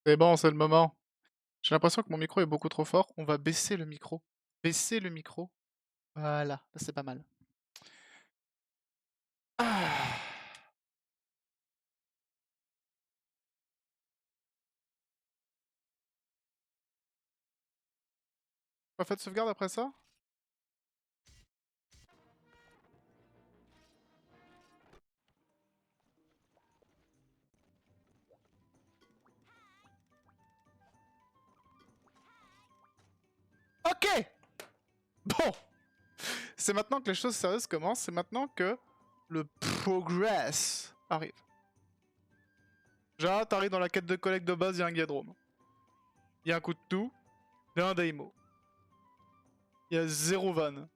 C'est bon, c'est le moment. J'ai l'impression que mon micro est beaucoup trop fort. On va baisser le micro. Baisser le micro. Voilà, là, c'est pas mal. Ah! Pas fait de sauvegarde après ça? Ok! Bon! C'est maintenant que les choses sérieuses commencent. C'est maintenant que le progress arrive. Déjà, t'arrives dans la quête de collecte de base, il y a un Guiadrome. Il y a un coup de tout. Il y a un Daimo. Il y a zéro van.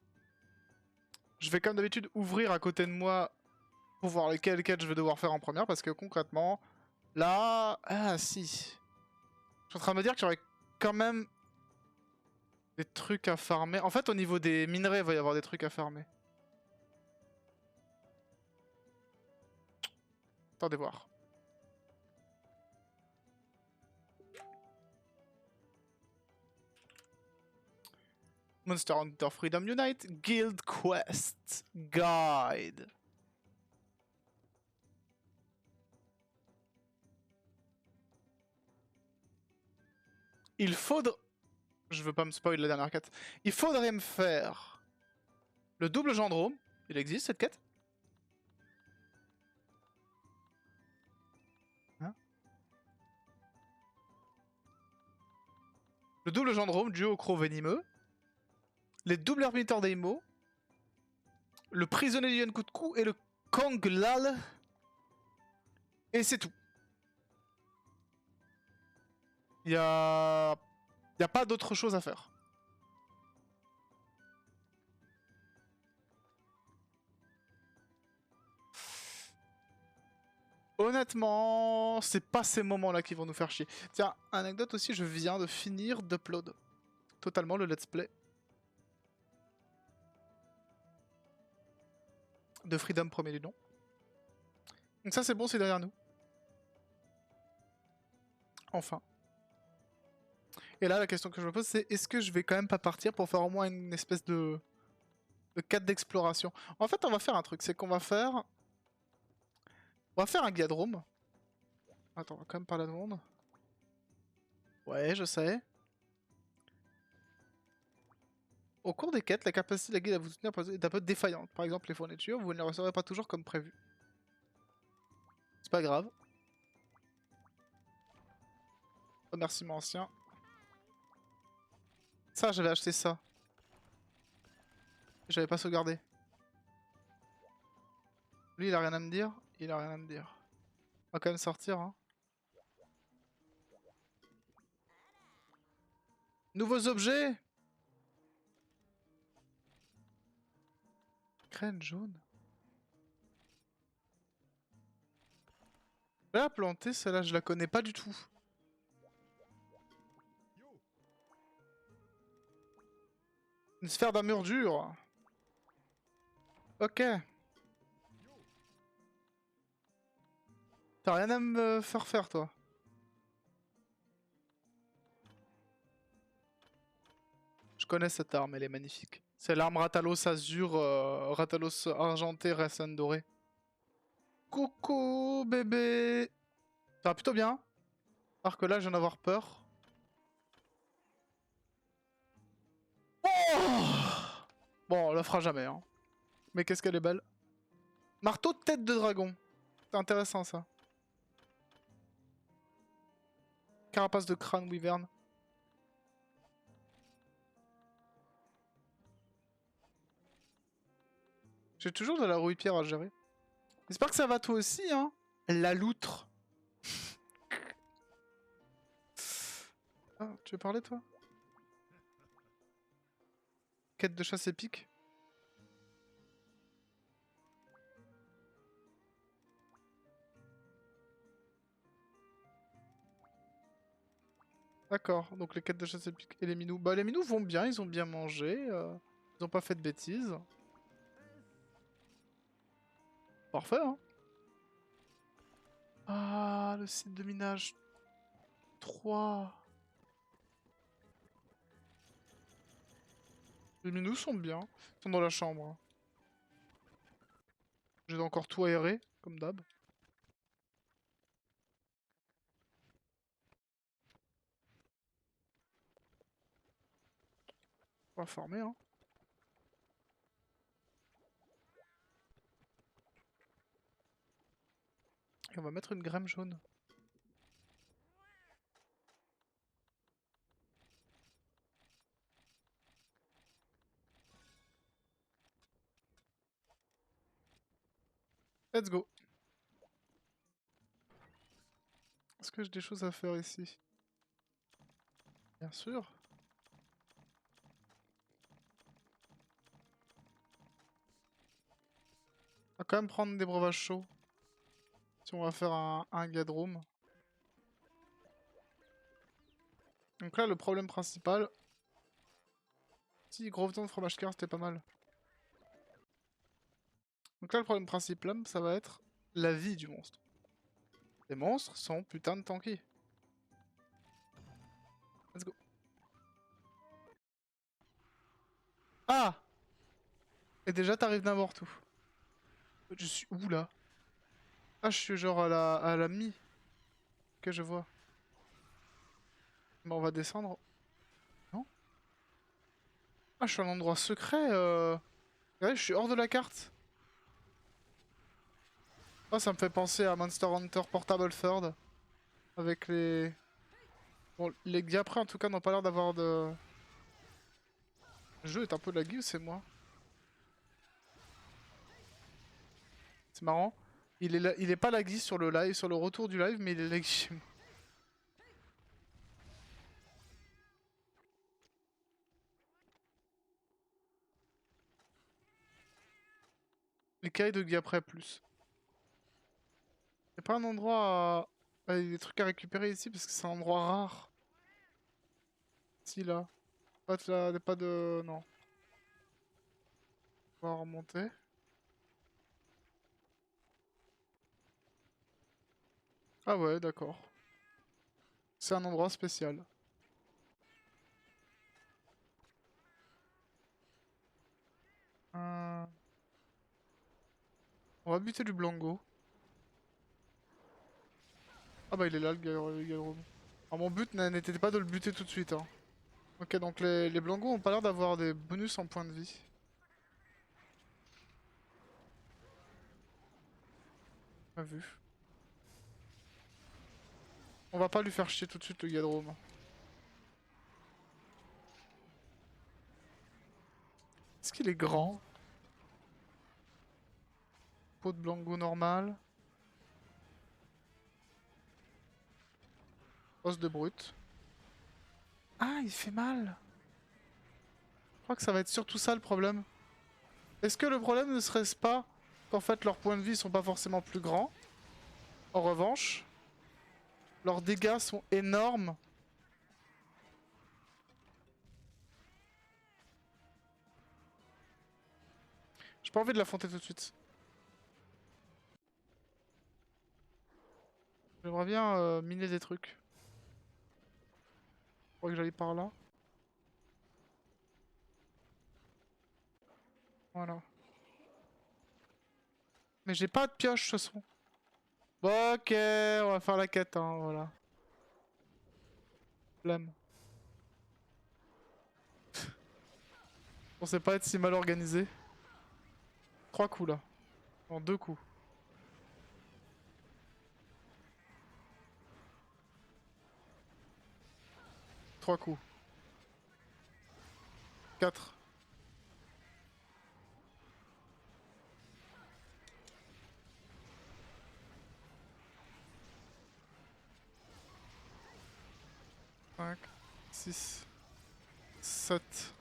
Je vais comme d'habitude ouvrir à côté de moi pour voir lesquelles quêtes je vais devoir faire en première parce que concrètement, là... Ah si. Je suis en train de me dire que j'aurais quand même des trucs à farmer. En fait, au niveau des minerais, il va y avoir des trucs à farmer. Attendez voir. Monster Hunter Freedom Unite, Guild Quest, Guide. Il faudrait... Je veux pas me spoil la dernière quête. Il faudrait me faire le double gendrome. Il existe cette quête? Hein? Le double gendrome dû au croc venimeux. Les doubles ermiteurs d'Aimo. Le prisonnier du Yankutku et le Konglal. Et c'est tout. Il y a... Il y a pas d'autre chose à faire. Honnêtement, c'est pas ces moments-là qui vont nous faire chier. Tiens, anecdote aussi, je viens de finir d'upload totalement le let's play de Freedom premier du nom. Donc ça c'est bon, c'est derrière nous. Enfin. Et là, la question que je me pose, c'est est-ce que je vais quand même pas partir pour faire au moins une espèce de quête d'exploration. En fait, on va faire un truc, c'est qu'on va faire... On va faire un Guiadrome. Attends, on va quand même parler de monde. Ouais, je sais. Au cours des quêtes, la capacité de la guilde à vous soutenir est un peu défaillante. Par exemple, les fournitures, vous ne les recevrez pas toujours comme prévu. C'est pas grave. Remerciement ancien. Ça, j'avais acheté ça. J'avais pas sauvegardé. Lui, il a rien à me dire. Il a rien à me dire. On va quand même sortir, hein. Nouveaux objets! Graine jaune. La planter, celle-là, je la connais pas du tout. Une sphère d'armure dure. Ok. T'as rien à me faire faire, toi. Je connais cette arme, elle est magnifique. C'est l'arme Ratalos Azur, Ratalos argenté, Racine doré. Coucou, bébé! Ça va plutôt bien. Alors que là, je viens d'avoir peur. Oh, bon, on la fera jamais, hein. Mais qu'est-ce qu'elle est belle. Marteau tête de dragon. C'est intéressant, ça. Carapace de crâne wyvern. J'ai toujours de la rouille pierre à gérer. J'espère que ça va toi aussi, hein. La loutre. Ah, tu veux parler, toi? Quête de chasse épique. D'accord, donc les quêtes de chasse épique et les minous. Bah les minous vont bien, ils ont bien mangé. Ils ont pas fait de bêtises. Parfait, hein. Ah, le site de minage. 3. Les minous sont bien. Ils sont dans la chambre. J'ai encore tout aéré, comme d'hab. On va farmer, hein. Et on va mettre une graine jaune. Let's go. Est-ce que j'ai des choses à faire ici? Bien sûr. On va quand même prendre des breuvages chauds. Si on va faire un gadroom. Donc là, le problème principal... Si, gros viande de fromage car, c'était pas mal. Donc là, le problème principal, ça va être la vie du monstre. Les monstres sont putain de tanky. Let's go. Ah! Et déjà, t'arrives n'importe où. Je suis où, là? Ah, je suis genre à la mi. Ok, je vois. Bon, on va descendre. Non? Ah, je suis à un endroit secret. Ouais, je suis hors de la carte. Ah, ça me fait penser à Monster Hunter Portable Third. Avec les... Bon, les diaprés en tout cas n'ont pas l'air d'avoir de... Le jeu est un peu laggy ou c'est moi? C'est marrant. Il est pas laggy sur le live, sur le retour du live, mais il est laggy chez moi. Les cailles de diapré plus. Y'a pas un endroit à... des trucs à récupérer ici parce que c'est un endroit rare. Si là. Pas de... Non. On va remonter. Ah ouais, d'accord. C'est un endroit spécial. Euh, On va buter du Blango. Ah bah il est là le Galrom. Alors mon but n'était pas de le buter tout de suite. Hein. Ok, donc les Blangos ont pas l'air d'avoir des bonus en points de vie. Pas vu. On va pas lui faire chier tout de suite le Gadrome. Est-ce qu'il est grand? Peau de Blango normale. Os de brute. Ah, il fait mal. Je crois que ça va être surtout ça le problème. Est-ce que le problème ne serait-ce pas qu'en fait leurs points de vie sont pas forcément plus grands? En revanche, leurs dégâts sont énormes. J'ai pas envie de l'affronter tout de suite. J'aimerais bien miner des trucs. Faudrait que j'aille par là. Voilà. Mais j'ai pas de pioche de toute façon. Bon, ok, on va faire la quête, hein, voilà. Flemme. On sait pas être si mal organisé. 3 coups là. En 2 coups. 3 coups. 4. Cinq. 6. 7.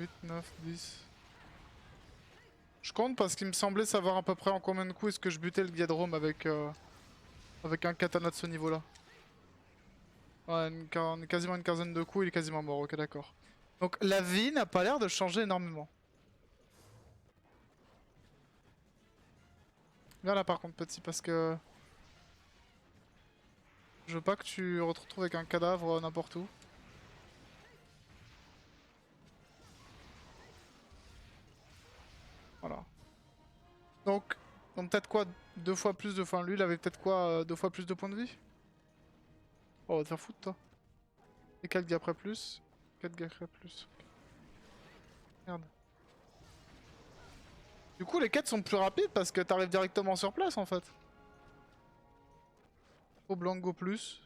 8, 9, 10. Je compte parce qu'il me semblait savoir à peu près en combien de coups est-ce que je butais le Giadrome avec un katana de ce niveau-là. Ouais, quasiment une quinzaine de coups, il est quasiment mort, ok d'accord. Donc la vie n'a pas l'air de changer énormément. Viens là par contre petit parce que... Je veux pas que tu te retrouves avec un cadavre n'importe où. Voilà. Donc peut-être quoi, 2 fois plus de... Enfin lui il avait peut-être quoi, 2 fois plus de points de vie. Oh, on va te faire foutre toi. Et 4 après plus. 4 après plus. Merde. Du coup les quêtes sont plus rapides parce que t'arrives directement sur place en fait. Au Blanco plus.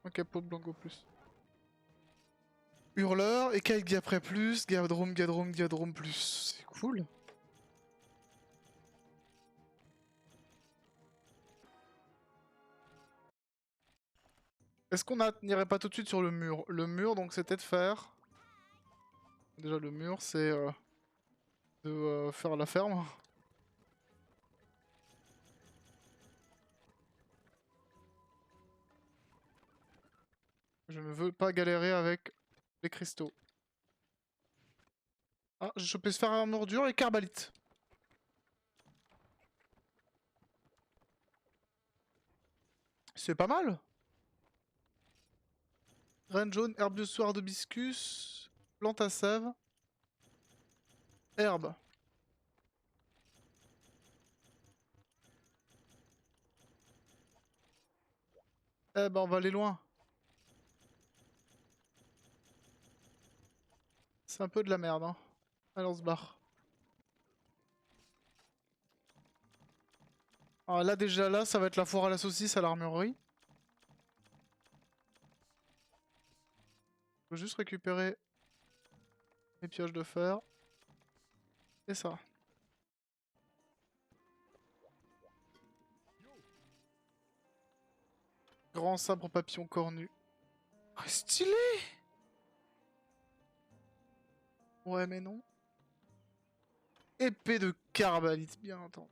Ok, Pau Blanco plus. Hurleur, et Kaig après plus, Gadrome plus. C'est cool. Est-ce qu'on n'irait pas tout de suite sur le mur? Le mur, donc, c'était de faire... Déjà, le mur, c'est de faire la ferme. Je ne veux pas galérer avec les cristaux. Ah, j'ai chopé sphère armure dure et carbalite. C'est pas mal. Graine jaune, herbe de soir d'hibiscus, plante à sève, herbe. Eh ben, on va aller loin. C'est un peu de la merde, hein. Allez, on se barre. Alors là, déjà, là, ça va être la foire à la saucisse à l'armurerie. Je peux juste récupérer les pioches de fer. Et ça. Grand sabre papillon cornu. Ah, stylé! Ouais, mais non. Épée de carbalite, bien entendu.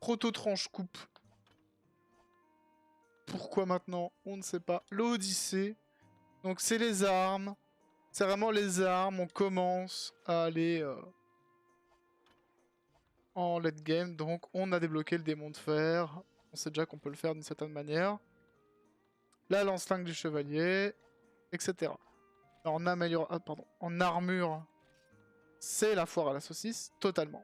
Proto-tranche coupe. Pourquoi maintenant? On ne sait pas. L'Odyssée. Donc c'est les armes. C'est vraiment les armes. On commence à aller en late game. Donc on a débloqué le démon de fer. On sait déjà qu'on peut le faire d'une certaine manière. La lance-flingue du chevalier. Etc. En en armure, c'est la foire à la saucisse. Totalement.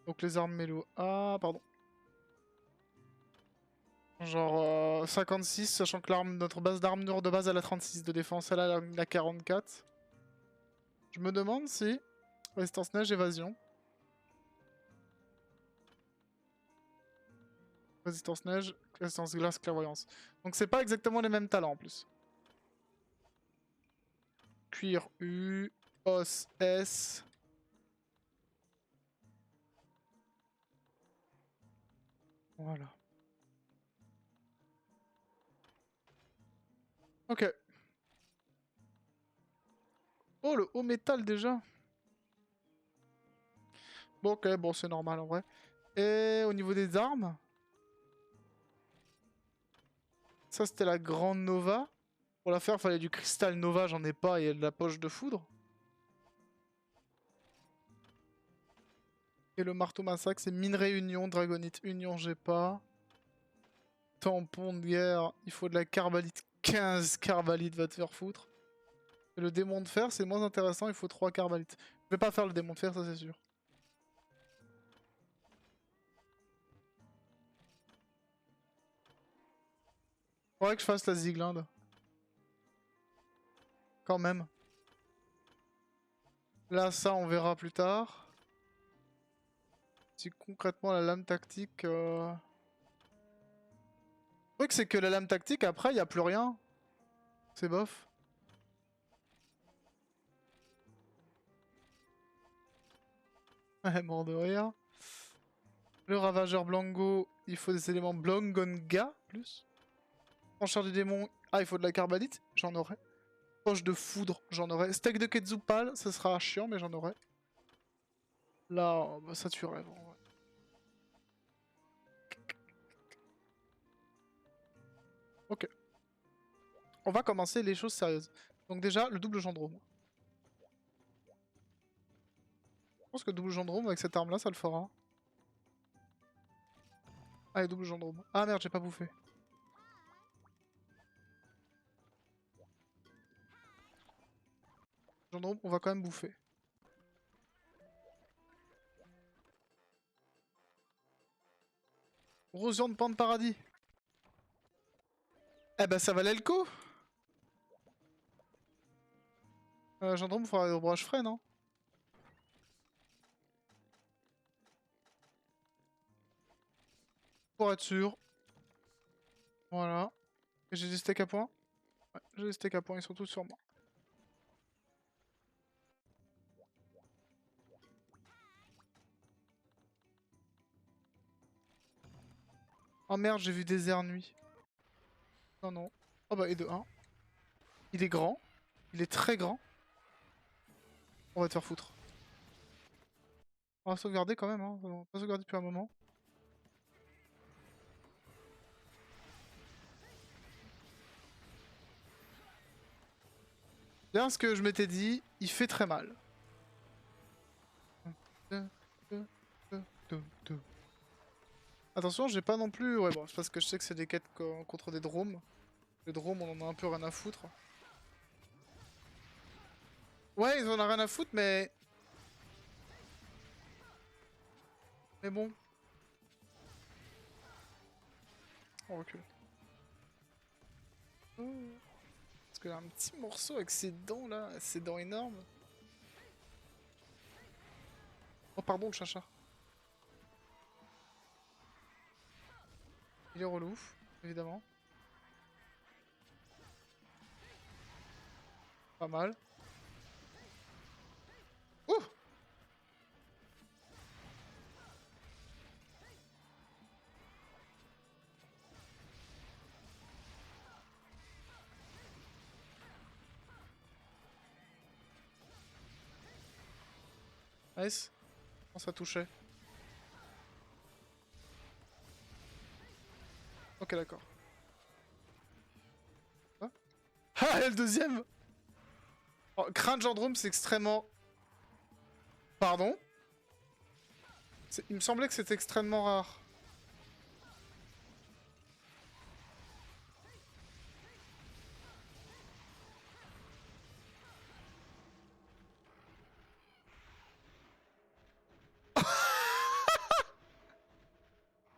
Donc les armes mélo. Ah, pardon. Genre 56, sachant que notre base d'armure de base elle a 36 de défense, elle a la 44. Je me demande si... Résistance neige, évasion. Résistance neige, résistance glace, clairvoyance. Donc c'est pas exactement les mêmes talents en plus. Cuir U, os S. Voilà. Ok. Oh, le haut métal déjà. Bon, ok, bon, c'est normal en vrai. Et au niveau des armes, ça c'était la grande Nova. Pour la faire, fallait du cristal Nova, j'en ai pas, et de la poche de foudre. Et le marteau massacre, c'est minerai union, dragonite union, j'ai pas. Tampon de guerre, il faut de la carbalite. 15 carbalites, va te faire foutre. Et le démon de fer, c'est moins intéressant, il faut 3 carbalites. Je vais pas faire le démon de fer, ça c'est sûr. Faudrait que je fasse la ziglinde. Quand même. Là, ça, on verra plus tard. Si concrètement, la lame tactique... Le truc, c'est que la lame tactique, après, il a plus rien. C'est bof. Ouais, mort de rire. Le ravageur Blango, il faut des éléments Blongonga, plus. Enchère du démon, ah, il faut de la carbalite, j'en aurai. Poche de foudre, j'en aurai. Steak de Quetzupal, ça sera chiant, mais j'en aurai. Là, bah, ça tu rêves, en vrai. Ok. On va commencer les choses sérieuses. Donc déjà, le double gendrome. Je pense que double gendrome, avec cette arme-là, ça le fera. Allez, double gendrome. Ah merde, j'ai pas bouffé. Gendrome, on va quand même bouffer. Rosion de pan de paradis. Eh ben ça valait le coup. Gendrome, faudra aller au broche frais, non? Pour être sûr. Voilà. Et j'ai des steaks à point. Ouais, j'ai des steaks à point, ils sont tous sur moi. Oh merde, j'ai vu désert nuit. Non, non. Oh bah, et de 1. Il est grand. Il est très grand. On va te faire foutre. On va sauvegarder quand même, hein. On va pas sauvegarder depuis un moment. Bien ce que je m'étais dit, il fait très mal. Attention, j'ai pas non plus... Ouais, bon, c'est parce que je sais que c'est des quêtes contre des dromes. Les dromes, on en a un peu rien à foutre. Ouais, ils en ont rien à foutre, mais... Mais bon. On recule. Parce qu'il a un petit morceau avec ses dents, là. Ses dents énormes. Oh, pardon, le chacha. Il est relou, évidemment. Pas mal. Ouh! Nice. On ça touchait. Ok, d'accord. Hein. Ah, et le deuxième! Oh, Crâne Gendrome, c'est extrêmement... Pardon? Il me semblait que c'était extrêmement rare.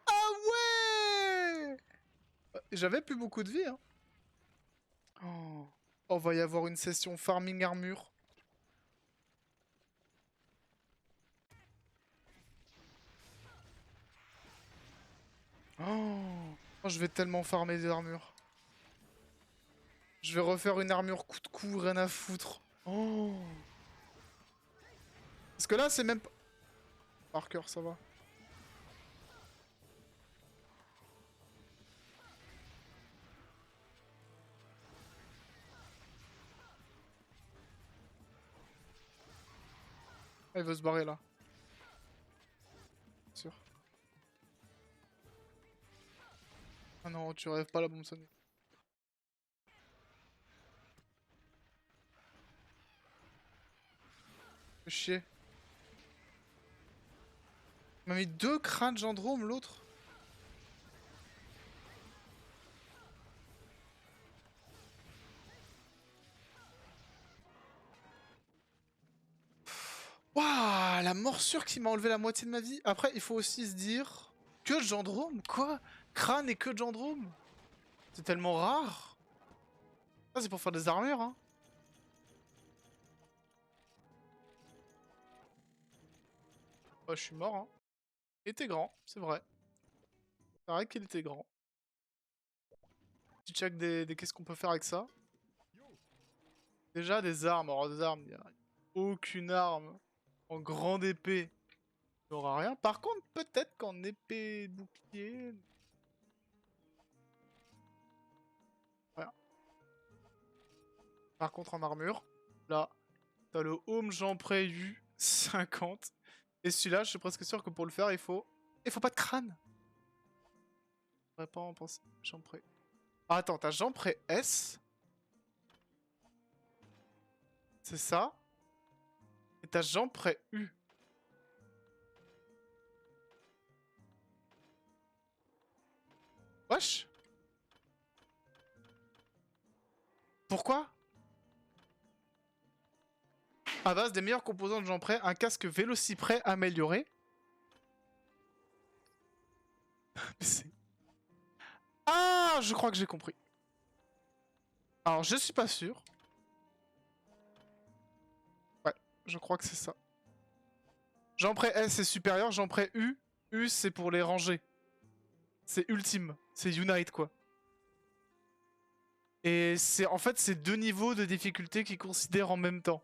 Ah ouais! J'avais plus beaucoup de vie, hein. Oh. Oh, va y avoir une session farming armure. Oh. Oh, je vais tellement farmer des armures. Je vais refaire une armure coup de cou, rien à foutre. Oh. Parce que là, c'est même pas... Par cœur, ça va. Ah, il veut se barrer, là. Sûr. Ah non, tu rêves pas la bombe sonique. Fais chier. Il m'a mis 2 crânes gendrome, l'autre. Waouh, la morsure qui m'a enlevé la moitié de ma vie. Après, il faut aussi se dire... Que de gendrome? Quoi? Crâne et que de gendrome? C'est tellement rare. Ça, c'est pour faire des armures, hein. Ouais, je suis mort, hein. Il était grand, c'est vrai. C'est vrai qu'il était grand. Petit check des qu'est-ce qu'on peut faire avec ça. Déjà, des armes. Alors, des armes, il n'y a aucune arme en grande épée. Il n'y aura rien. Par contre, peut-être qu'en épée bouclier... Rien. Par contre, en armure, là, t'as le Home Jean Prévu 50. Et celui-là, je suis presque sûr que pour le faire, il faut... Il faut pas de crâne. Je pourrais pas en penser. Jean Pré. Ah, attends, t'as jambe près S. C'est ça. Et t'as jambe près U. Wesh. Pourquoi? À base des meilleurs composants de jambe près, un casque Vélociprès amélioré. Ah, je crois que j'ai compris. Alors, je suis pas sûr. Ouais, je crois que c'est ça. Jambe près S c'est supérieur, jambe près U. U c'est pour les ranger. C'est ultime. C'est Unite quoi. Et c'est en fait c'est deux niveaux de difficulté qu'ils considèrent en même temps.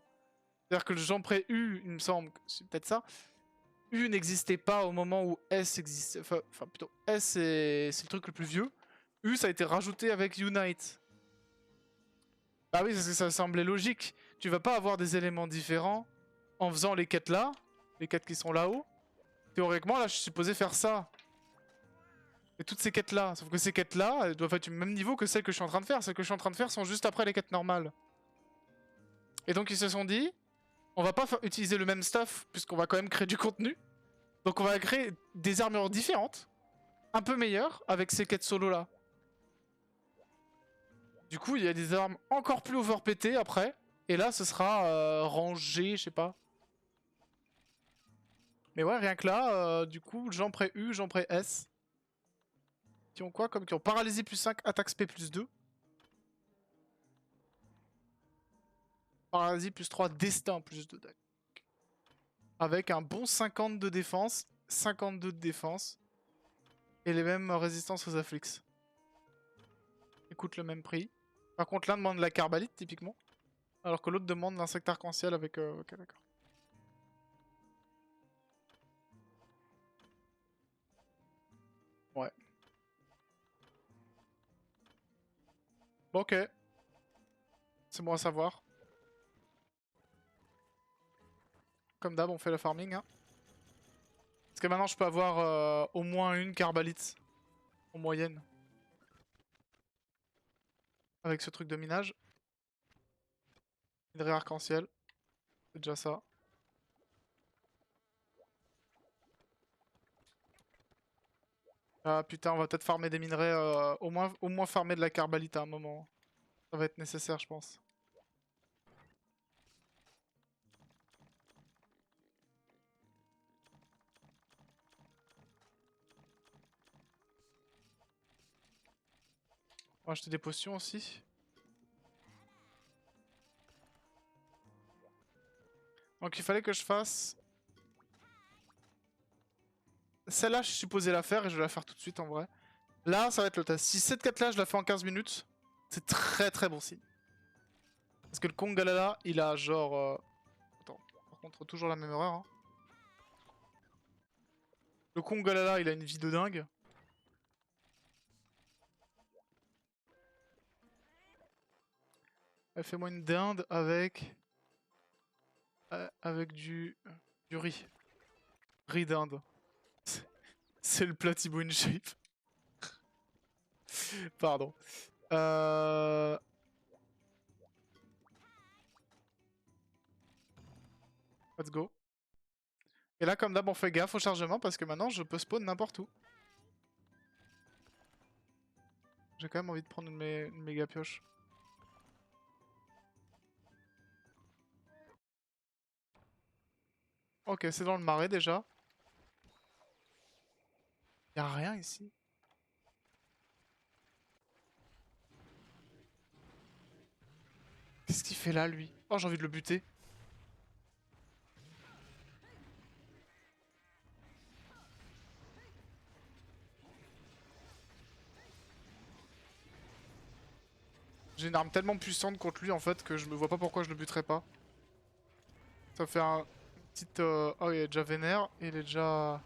C'est-à-dire que le jambe près U, il me semble, c'est peut-être ça. U n'existait pas au moment où S existait. Enfin plutôt S c'est le truc le plus vieux. U ça a été rajouté avec Unite. Ah oui, parce que ça semblait logique. Tu vas pas avoir des éléments différents en faisant les quêtes là, les quêtes qui sont là-haut. Théoriquement, là, je suis supposé faire ça. Et toutes ces quêtes là. Sauf que ces quêtes là, elles doivent être du même niveau que celles que je suis en train de faire. Celles que je suis en train de faire sont juste après les quêtes normales. Et donc ils se sont dit, on va pas utiliser le même stuff, puisqu'on va quand même créer du contenu. Donc on va créer des armures différentes, un peu meilleures, avec ces quêtes solo là. Du coup, il y a des armes encore plus overpétées après. Et là, ce sera rangé, je sais pas. Mais ouais, rien que là, du coup, j'en pré U, j'en pré S. Qui ont quoi comme qui ont paralysie plus 5, attaque SP plus 2. Paralysie plus 3, destin plus 2. Avec un bon 50 de défense, 52 de défense. Et les mêmes résistances aux afflix. Ils coûtent le même prix. Par contre, l'un demande la carbalite, typiquement. Alors que l'autre demande l'insecte arc-en-ciel avec... ok, d'accord. Ouais. Bon, ok. C'est bon à savoir. Comme d'hab, on fait le farming. Hein. Parce que maintenant, je peux avoir au moins une carbalite. En moyenne. Avec ce truc de minage. Minerai arc-en-ciel. C'est déjà ça. Ah putain, on va peut-être farmer des minerais. Au moins farmer de la carbalite à un moment. Ça va être nécessaire, je pense. On va acheter des potions aussi. Donc il fallait que je fasse... Celle-là, je suis supposé la faire et je vais la faire tout de suite en vrai. Là, ça va être le test. Si cette quête-là, je la fais en 15 minutes, c'est très très bon signe. Parce que le Kongalala, il a genre... Attends, par contre, toujours la même erreur. Hein. Le Kongalala, il a une vie de dingue. Fais-moi une dinde avec... avec du riz. Riz dinde. C'est le plat Thibaut in shape. Pardon. Let's go. Et là, comme d'hab, on fait gaffe au chargement parce que maintenant, je peux spawn n'importe où. J'ai quand même envie de prendre une méga pioche. Ok, c'est dans le marais déjà. Y'a rien ici. Qu'est-ce qu'il fait là, lui? Oh, j'ai envie de le buter. J'ai une arme tellement puissante contre lui en fait que je me vois pas pourquoi je le buterais pas. Ça fait un petit... Oh, il est déjà vénère. Il est déjà...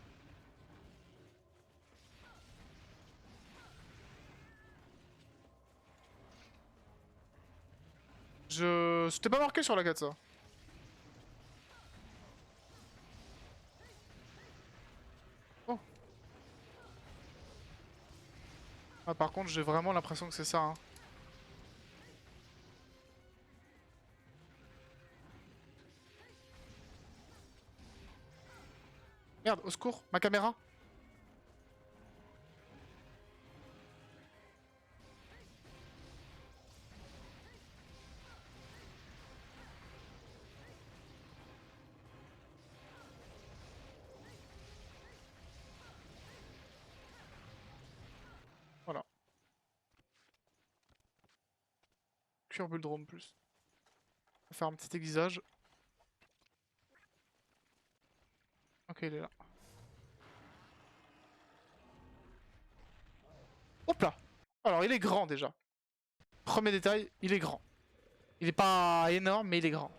C'était pas marqué sur la carte ça. Oh. Ah, par contre, j'ai vraiment l'impression que c'est ça. Hein. Merde, au secours, ma caméra. Voilà. Cuir Buldrome plus. On va faire un petit aiguisage. Ok, il est là. Hop là. Alors, il est grand déjà. Premier détail, il est grand. Il est pas énorme, mais il est grand.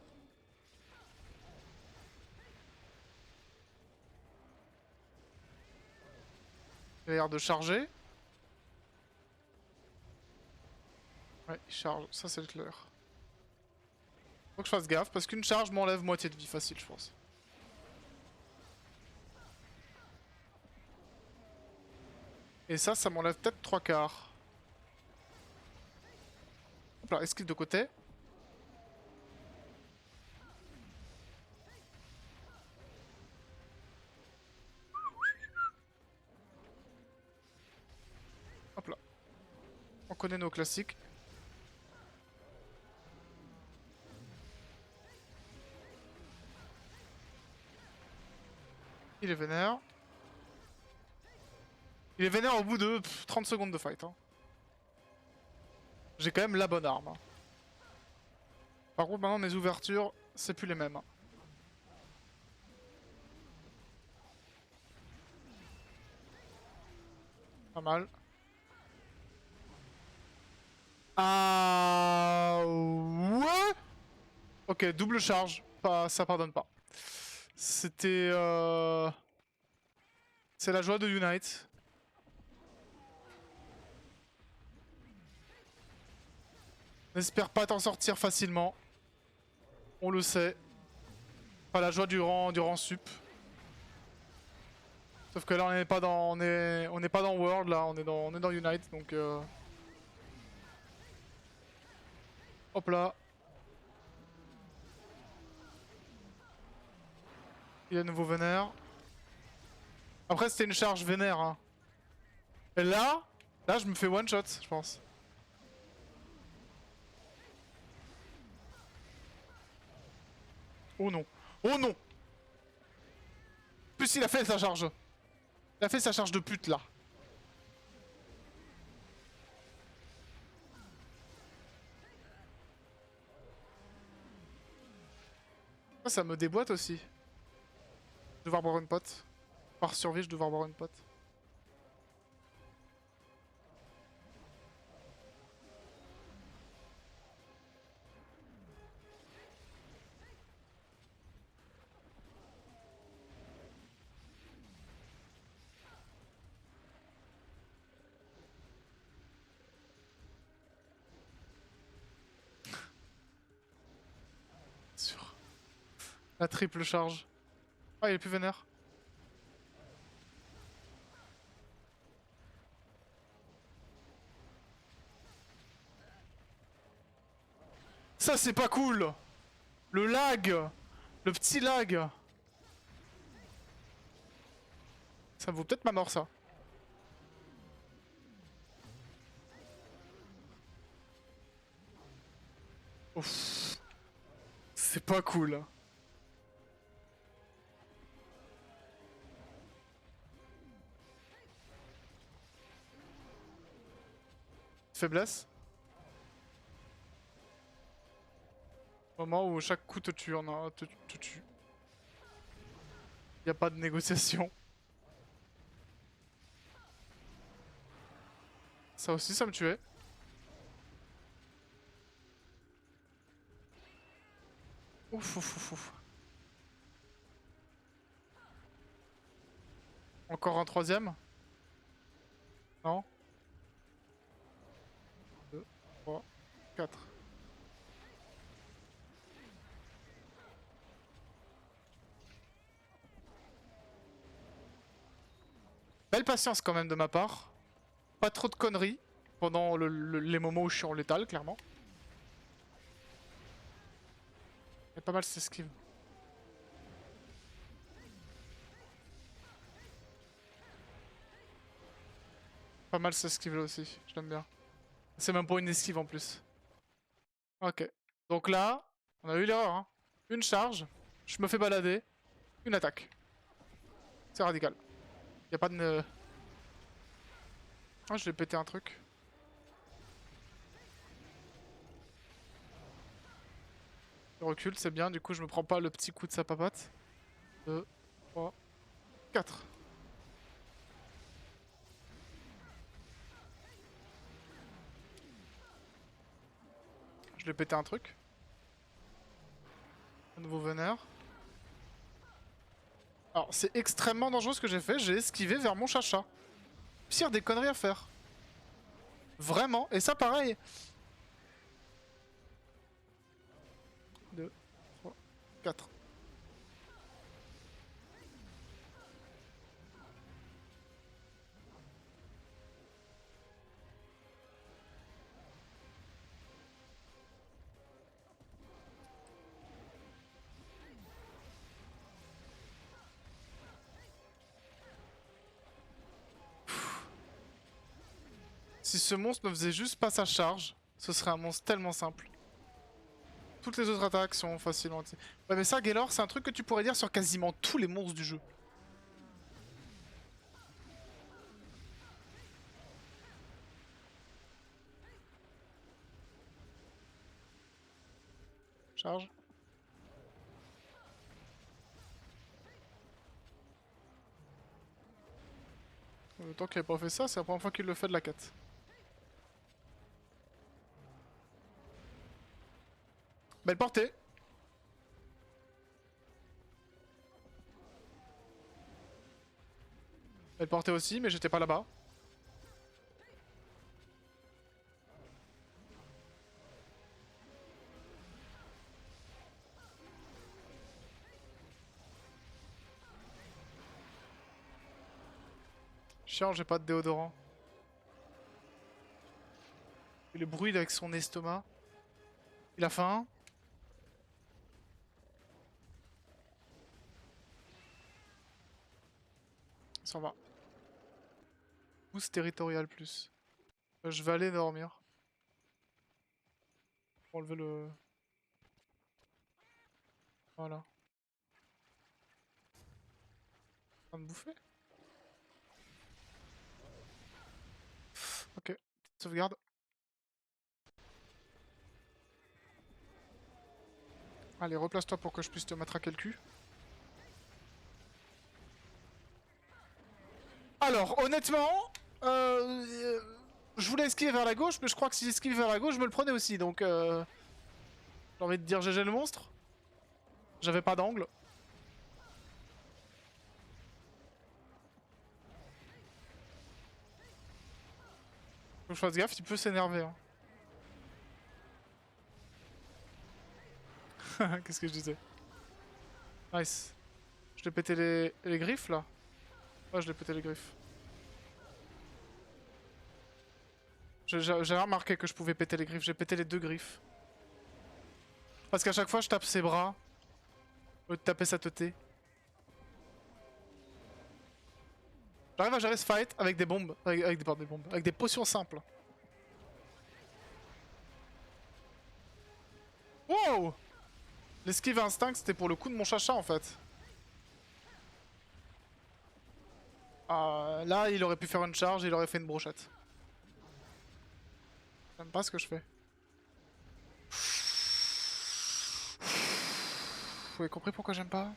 Il a l'air de charger. Ouais, il charge. Ça, c'est clair. Faut que je fasse gaffe, parce qu'une charge m'enlève moitié de vie facile, je pense. Et ça m'enlève peut-être 3/4. Hop là, esquive de côté. Hop là. On connaît nos classiques. Il est vénère. Il est vénère au bout de 30 secondes de fight. Hein. J'ai quand même la bonne arme. Hein. Par contre, maintenant, mes ouvertures, c'est plus les mêmes. Hein. Pas mal. Ah ouais. Ok, double charge. Pas, ça pardonne pas. C'était... C'est la joie de Unite. N'espère pas t'en sortir facilement. On le sait. Pas la joie du rang sup. Sauf que là on n'est pas dans. On n'est pas dans World là, on est dans Unite donc hop là. Il y a nouveau vénère. Après c'était une charge vénère hein. Et là je me fais one shot je pense. Oh non. Oh non. En plus il a fait sa charge. Il a fait sa charge de pute là. Ça me déboîte aussi. Devoir boire une pote. Par survie je devoir boire une pote. Sûr. La triple charge. Ah il est plus vénère. Ça c'est pas cool. Le lag. Le petit lag. Ça vaut peut-être ma mort ça. Ouf. C'est pas cool. Faiblesse. Moment où chaque coup te tue, te tue. Y a pas de négociation. Ça aussi, ça me tuait. Ouf, ouf, ouf, ouf. Encore un troisième? Non? 2, 3, 4. Belle patience quand même de ma part. Pas trop de conneries pendant les moments où je suis en létal, clairement. Mais pas mal cette esquive. Pas mal cette esquive là aussi, je l'aime bien. C'est même pas une esquive en plus. Ok. Donc là, on a eu l'erreur. Hein. Une charge, je me fais balader, une attaque. C'est radical. Y a pas de... Ah, je vais péter un truc. Je recule, c'est bien, du coup je me prends pas le petit coup de sa papate. 2, 3, 4. Je vais péter un truc. Un nouveau veneur. Alors, c'est extrêmement dangereux ce que j'ai fait. J'ai esquivé vers mon chacha. Pire des conneries à faire. Vraiment. Et ça, pareil. 2, 3, 4. Si ce monstre ne faisait juste pas sa charge, ce serait un monstre tellement simple. Toutes les autres attaques sont facilement... Ouais, mais ça, Gaylor, c'est un truc que tu pourrais dire sur quasiment tous les monstres du jeu. Charge. Tant qu'il n'a pas fait ça, c'est la première fois qu'il le fait de la quête. Belle portée. Belle portée aussi, mais j'étais pas là-bas. Chiant, j'ai pas de déodorant. Et le bruit avec son estomac. Il a faim. Il s'en va. Boost territorial plus. Je vais aller dormir. Pour enlever le... Voilà. En train de bouffer. Ok. Petite sauvegarde. Allez, replace-toi pour que je puisse te matraquer le cul. Alors, honnêtement, je voulais esquiver vers la gauche, mais je crois que si j'esquive vers la gauche, je me le prenais aussi. Donc, j'ai envie de dire GG le monstre. J'avais pas d'angle. Faut que je fasse gaffe, il peut s'énerver. Hein. Qu'est-ce que je disais? Nice. Je l'ai pété les griffes là? Ouais, je l'ai pété les griffes. J'ai remarqué que je pouvais péter les griffes. J'ai pété les 2 griffes. Parce qu'à chaque fois, je tape ses bras. Au lieu de taper sa teuté. J'arrive à gérer ce fight avec des bombes. Pardon, des bombes. Avec des potions simples. Wow! L'esquive instinct, c'était pour le coup de mon chacha en fait. Là, il aurait pu faire une charge, il aurait fait une brochette. J'aime pas ce que je fais. Vous avez compris pourquoi j'aime pas?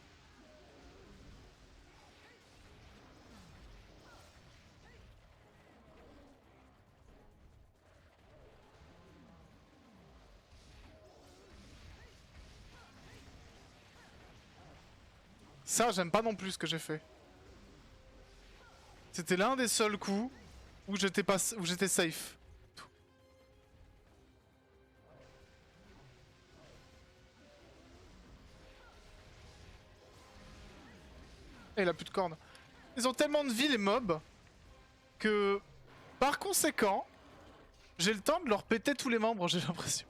Ça, j'aime pas non plus ce que j'ai fait. C'était l'un des seuls coups où j'étais safe. Et il a plus de cornes. Ils ont tellement de vie les mobs que Par conséquent, j'ai le temps de leur péter tous les membres, j'ai l'impression.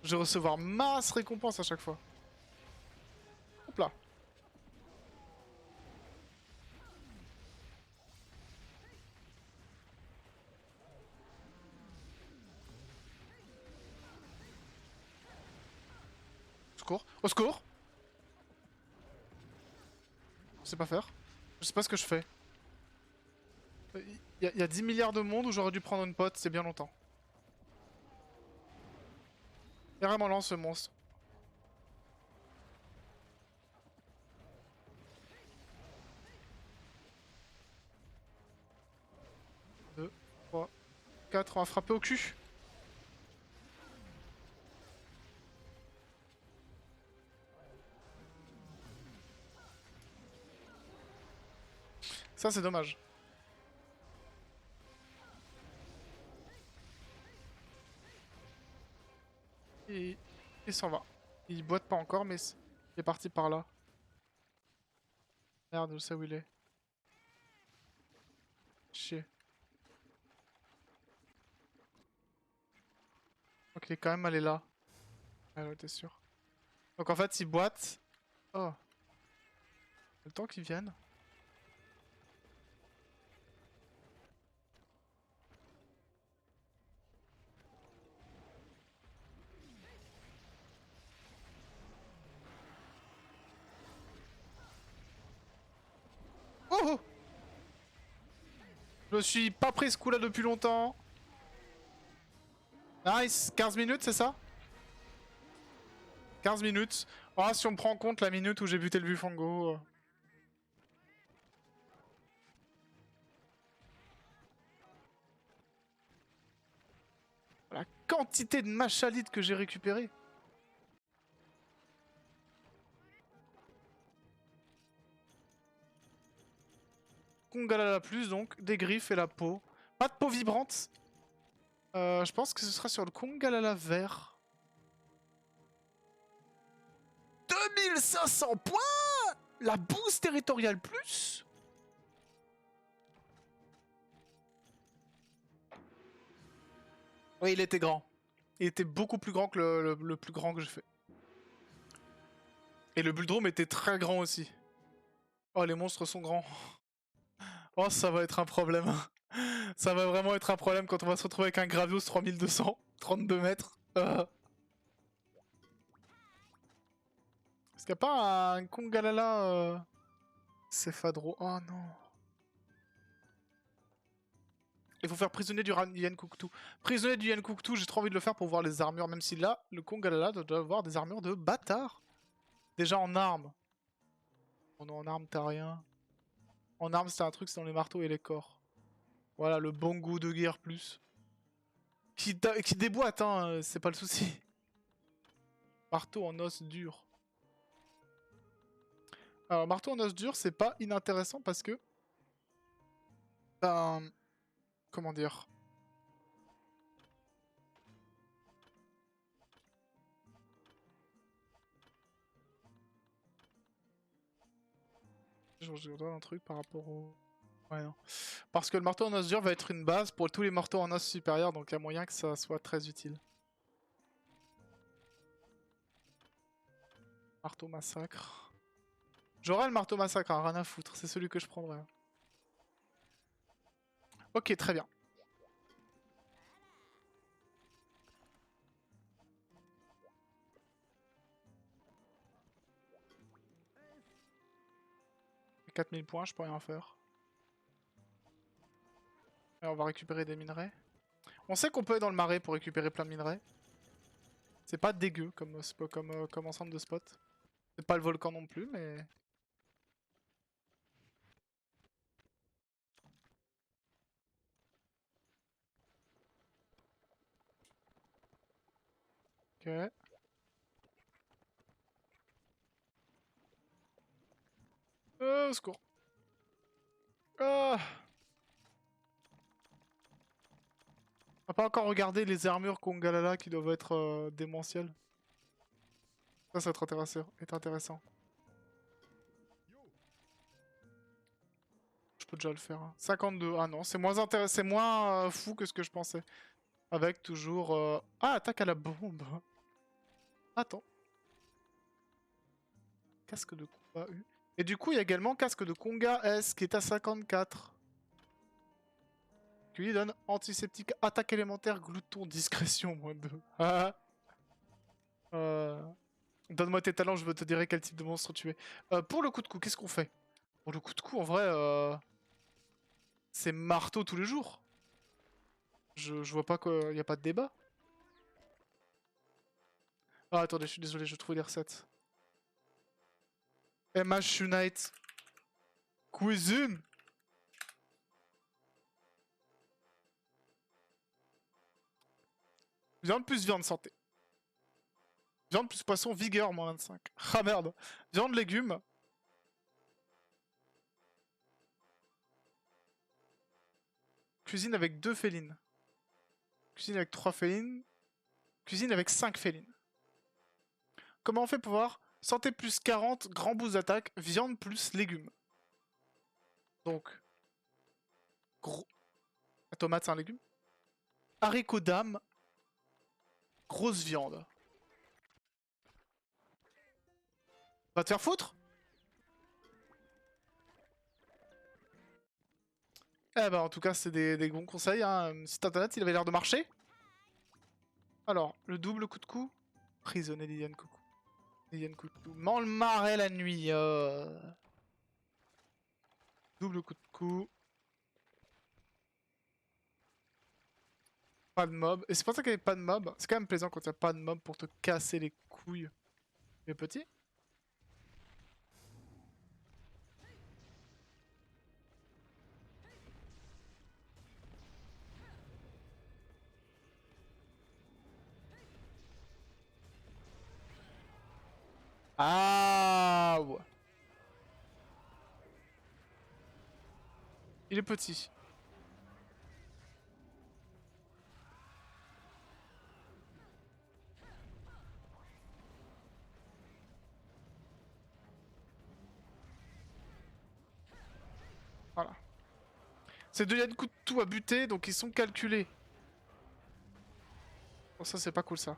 Je vais recevoir masse récompense à chaque fois. Hop là. Au secours. Au secours. Je sais pas faire. Je sais pas ce que je fais. Il y a 10 milliards de mondes où j'aurais dû prendre une pote, c'est bien longtemps. Il est vraiment lent ce monstre. Deux, 3, 4, on va frapper au cul. Ça c'est dommage. Et il s'en va. Il boite pas encore mais il est parti par là. Merde, je sais où il est. Chier. Ok, il est quand même allé là. Ah ouais, t'es sûr. Donc en fait, il boite. Oh. Le temps qu'ils viennent. Oh, oh. Je me suis pas pris ce coup là depuis longtemps. Nice, 15 minutes, c'est ça? 15 minutes. Oh, si on prend en compte la minute où j'ai buté le Bufango. La quantité de machalites que j'ai récupéré. Congalala plus donc, des griffes et la peau. Pas de peau vibrante. Je pense que ce sera sur le Congalala vert. 2500 points. La boost territoriale plus. Oui, il était grand. Il était beaucoup plus grand que le plus grand que j'ai fait. Et le Bulldrome était très grand aussi. Oh, les monstres sont grands. Oh, ça va être un problème. Ça va vraiment être un problème quand on va se retrouver avec un Gravios 3200, 32 mètres. Est-ce qu'il n'y a pas un Congalala Céphadro? Oh non. Il faut faire prisonnier du Yankouktou. Prisonnier du Yankouktou, j'ai trop envie de le faire pour voir les armures, même si là, le Congalala doit avoir des armures de bâtard. Déjà en armes. Oh non, en armes, t'as rien. En armes, c'est un truc, c'est dans les marteaux et les corps. Voilà, le bon goût de guerre plus. Qui déboîte, hein, c'est pas le souci. Marteau en os dur. Alors, marteau en os dur, c'est pas inintéressant parce que... Ben... Comment dire? Je regarde un truc par rapport au... Ouais, non. Parce que le marteau en os dur va être une base pour tous les marteaux en os supérieurs, donc il y a moyen que ça soit très utile. Marteau massacre. J'aurai le marteau massacre, hein, rien à foutre, c'est celui que je prendrai. Ok, très bien. J'ai 4000 points, je peux rien faire. Et on va récupérer des minerais. On sait qu'on peut aller dans le marais pour récupérer plein de minerais. C'est pas dégueu comme ensemble de spots. C'est pas le volcan non plus, mais... Ok. Au secours. Ah. On n'a pas encore regardé les armures Congalala qui doivent être démentielles. Ça va être intéressant. peut déjà le faire. Hein. 52. Ah non, c'est moins intéressant, c'est moins fou que ce que je pensais. Avec toujours... Ah, attaque à la bombe. Attends. Casque de combat U. Et du coup, il y a également casque de Konga S qui est à 54. Qui lui donne antiseptique, attaque élémentaire, glouton, discrétion, moins 2. Ah. Donne-moi tes talents, je veux te dire quel type de monstre tu es. Pour le coup de cou, qu'est-ce qu'on fait? Pour le coup de cou, en vrai, c'est marteau tous les jours. Je vois pas qu'il n'y a pas de débat. Ah, attendez, je suis désolé, je trouve les recettes. MH Unite. Cuisine. Viande plus viande santé. Viande plus poisson, vigueur, moins 25. Ah merde. Viande, légumes. Cuisine avec 2 félines. Cuisine avec 3 félines. Cuisine avec 5 félines. Comment on fait pour voir santé plus 40, grand boost d'attaque, viande plus légumes. Donc, gros... La tomate, c'est un légume. Haricots d'âme, grosse viande. Va te faire foutre? Eh ben, en tout cas, c'est des bons conseils. Hein. Site internet, il avait l'air de marcher. Alors, le double coup de cou. Prisonnier Liliane Coucou. Liliane Coucou. Mange le marais la nuit. Double coup de cou. Pas de mob. Et c'est pour ça qu'il n'y avait pas de mob. C'est quand même plaisant quand il n'y a pas de mob pour te casser les couilles. Les petits. Ah ouais. Il est petit. Voilà. Ces deux Yann coup de tout à buter, donc ils sont calculés. Bon, ça c'est pas cool ça.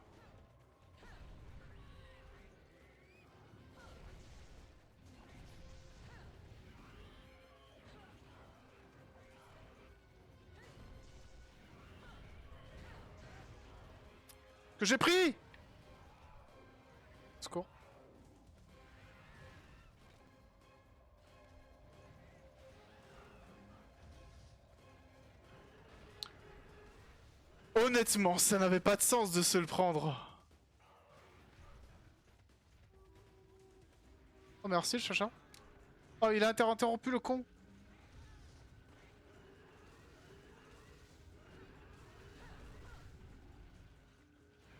Que j'ai pris! Secours. Honnêtement, ça n'avait pas de sens de se le prendre. Oh merci le chacha. Oh il a interrompu le con.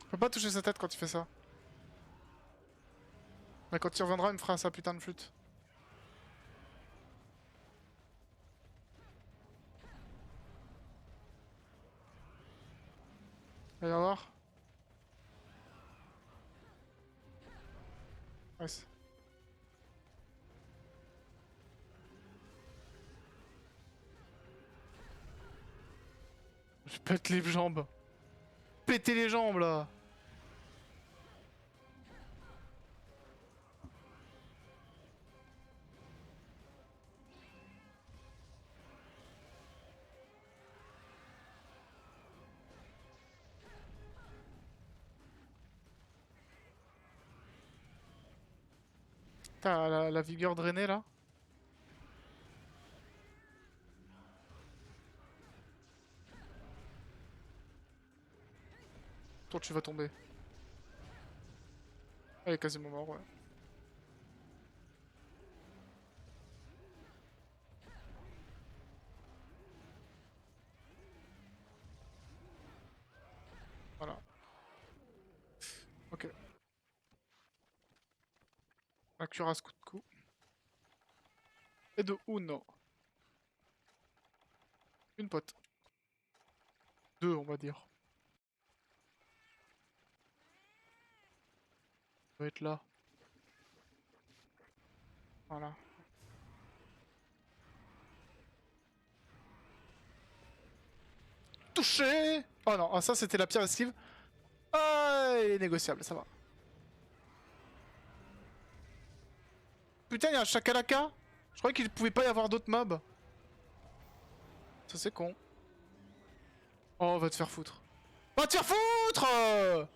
Je peux pas toucher sa tête quand il fait ça. Mais quand il reviendra, il me fera sa putain de flûte. Allez, au revoir. Nice. Je pète les jambes. Pétez les jambes là. T'as la vigueur drainée là. Toi tu vas tomber. Elle est quasiment mort ouais. Voilà. Ok. La cuirasse coup de coup. Et de Uno. Une pote. Deux on va dire. Ça doit être là. Voilà. touché. Oh non, ah, ça c'était la pire esquive. Ah, il est négociable, ça va. Putain, il y a un chakalaka. Je croyais qu'il pouvait pas y avoir d'autres mobs. Ça c'est con. Oh, va te faire foutre. Va te faire foutre.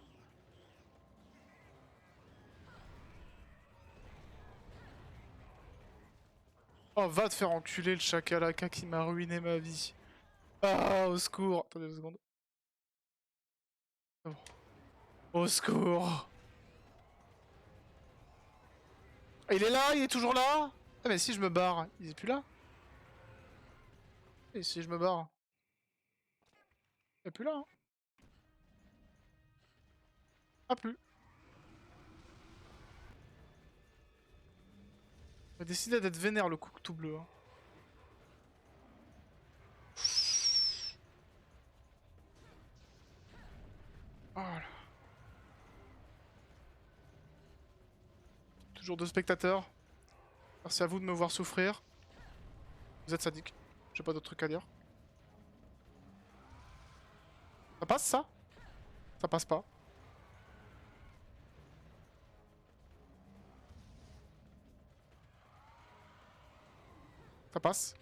Oh, va te faire enculer le chakalaka qui m'a ruiné ma vie. Ah, au secours. Attendez 2 secondes. C'est bon. Au secours. Il est là, il est toujours là. Ah mais si je me barre, il est plus là. Et si je me barre, il est plus là. Hein. Ah plus. Il a décidé d'être vénère le coucou tout bleu. Hein. Voilà. Toujours 2 spectateurs. Merci à vous de me voir souffrir. Vous êtes sadique. J'ai pas d'autre truc à dire. Ça passe ça? Ça passe pas. Ça passe.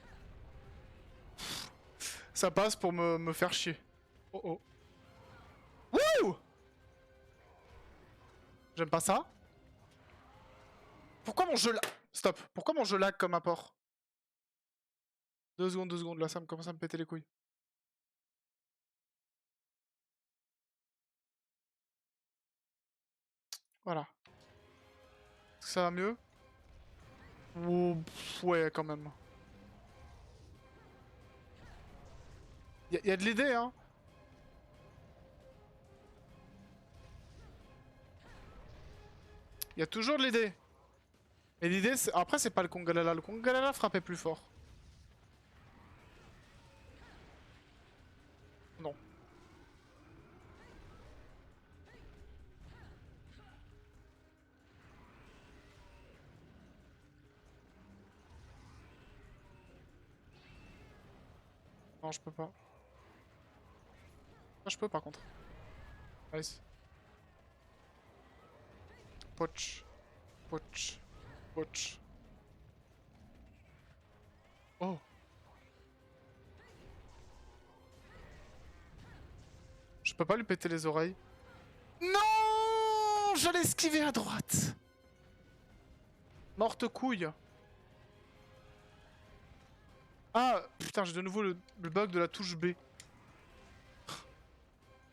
Ça passe pour me faire chier. Oh oh. Wouh! J'aime pas ça. Pourquoi mon jeu lag? Stop. Pourquoi mon jeu lag comme apport? 2 secondes, là ça me commence à me péter les couilles. Voilà. Est-ce que ça va mieux? Oh, ouais, quand même. Y a de l'idée, hein. Y a toujours de l'idée. Mais l'idée, après, c'est pas le Kongalala. Le Kongalala frappait plus fort. Non. Non, je peux pas. Ah, je peux par contre. Nice. Poch. Poch. Poch. Oh. Je peux pas lui péter les oreilles. Non! J'allais esquiver à droite. Morte couille. Ah, putain, j'ai de nouveau le bug de la touche B.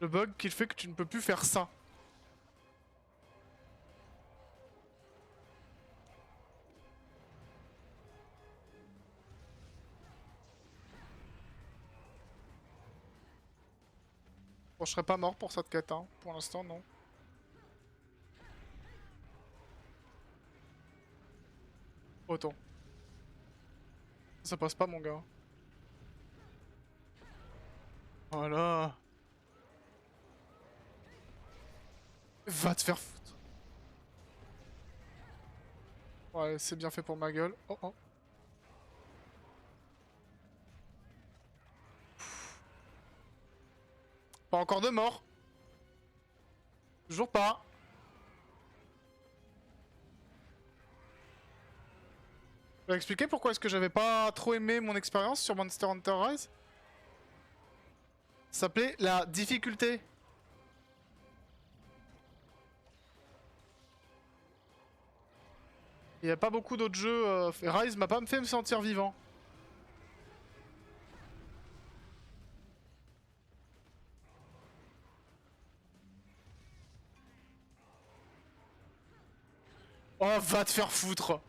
Le bug qui fait que tu ne peux plus faire ça. Bon, je serais pas mort pour cette quête, hein. Pour l'instant, non. Autant. Ça passe pas, mon gars. Voilà. Va te faire foutre. Ouais, c'est bien fait pour ma gueule. Oh oh. Pas encore de mort. Toujours pas. Tu vas expliquer pourquoi est-ce que j'avais pas trop aimé mon expérience sur Monster Hunter Rise? Ça s'appelait la difficulté. Il y a pas beaucoup d'autres jeux. Rise m'a pas fait me sentir vivant. Oh, va te faire foutre.